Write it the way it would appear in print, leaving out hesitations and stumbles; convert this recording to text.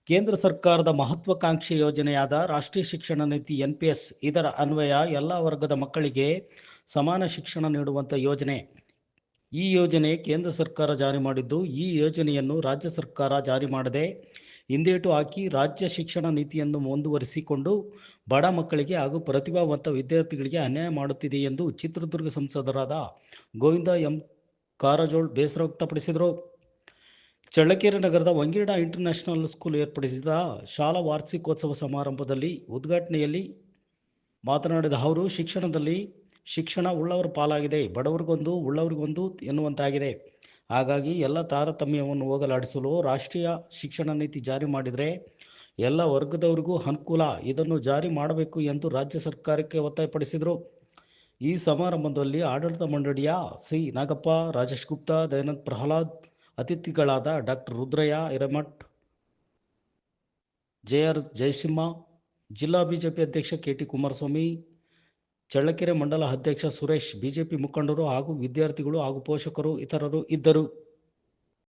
ಕೇಂದ್ರ ಸರ್ಕಾರದ ಮಹತ್ವಾಕಾಂಕ್ಷಿ ಯೋಜನೆಯಾದ ರಾಷ್ಟ್ರೀಯ ಶಿಕ್ಷಣ ನೀತಿ NPS ಇದರ ಅನ್ವಯ ಎಲ್ಲ ವರ್ಗದ ಮಕ್ಕಳಿಗೆ ಸಮಾನ ಶಿಕ್ಷಣ ನೀಡುವಂಥ ಯೋಜನೆ. ಈ ಯೋಜನೆ ಕೇಂದ್ರ ಸರ್ಕಾರ ಜಾರಿ ಮಾಡಿದ್ದು, ಈ ಯೋಜನೆಯನ್ನು ರಾಜ್ಯ ಸರ್ಕಾರ ಜಾರಿ ಮಾಡದೆ ಹಿಂದೇಟು ಹಾಕಿ ರಾಜ್ಯ ಶಿಕ್ಷಣ ನೀತಿಯನ್ನು ಮುಂದುವರಿಸಿಕೊಂಡು ಬಡ ಮಕ್ಕಳಿಗೆ ಹಾಗೂ ಪ್ರತಿಭಾವಂತ ವಿದ್ಯಾರ್ಥಿಗಳಿಗೆ ಅನ್ಯಾಯ ಮಾಡುತ್ತಿದೆ ಎಂದು ಚಿತ್ರದುರ್ಗ ಸಂಸದರಾದ ಗೋವಿಂದ ಎಂ ಕಾರಜೋಳ್ ಬೇಸರ ವ್ಯಕ್ತಪಡಿಸಿದರು. ಚಳ್ಳಕೆರೆ ನಗರದ ವಂಗೀಡ ಇಂಟರ್ನ್ಯಾಷನಲ್ ಸ್ಕೂಲ್ ಏರ್ಪಡಿಸಿದ ಶಾಲಾ ವಾರ್ಷಿಕೋತ್ಸವ ಸಮಾರಂಭದಲ್ಲಿ ಉದ್ಘಾಟನೆಯಲ್ಲಿ ಮಾತನಾಡಿದ ಅವರು, ಶಿಕ್ಷಣ ಉಳ್ಳವರ ಪಾಲಾಗಿದೆ, ಬಡವರಿಗೊಂದು ಉಳ್ಳವರಿಗೊಂದು ಎನ್ನುವಂತಾಗಿದೆ. ಹಾಗಾಗಿ ಎಲ್ಲ ತಾರತಮ್ಯವನ್ನು ಹೋಗಲಾಡಿಸಲು ರಾಷ್ಟ್ರೀಯ ಶಿಕ್ಷಣ ನೀತಿ ಜಾರಿ ಮಾಡಿದರೆ ಎಲ್ಲ ವರ್ಗದವರಿಗೂ ಅನುಕೂಲ. ಇದನ್ನು ಜಾರಿ ಮಾಡಬೇಕು ಎಂದು ರಾಜ್ಯ ಸರ್ಕಾರಕ್ಕೆ ಒತ್ತಾಯಪಡಿಸಿದರು. ಈ ಸಮಾರಂಭದಲ್ಲಿ ಆಡಳಿತ ಮಂಡಳಿಯ ಸಿ ನಾಗಪ್ಪ, ರಾಜೇಶ್ ಗುಪ್ತಾ, ದಯಾನಂದ್ ಪ್ರಹ್ಲಾದ್, ಅತಿಥಿಗಳಾದ ಡಾಕ್ಟರ್ ರುದ್ರಯ್ಯ ಹಿರೇಮಠ್, JR ಜಯಸಿಂಹ, ಜಿಲ್ಲಾ ಬಿಜೆಪಿ ಅಧ್ಯಕ್ಷ KT ಕುಮಾರಸ್ವಾಮಿ, ಚಳ್ಳಕೆರೆ ಮಂಡಲ ಅಧ್ಯಕ್ಷ ಸುರೇಶ್, ಬಿಜೆಪಿ ಮುಖಂಡರು ಹಾಗೂ ವಿದ್ಯಾರ್ಥಿಗಳು ಹಾಗೂ ಪೋಷಕರು ಇತರರು ಇದ್ದರು.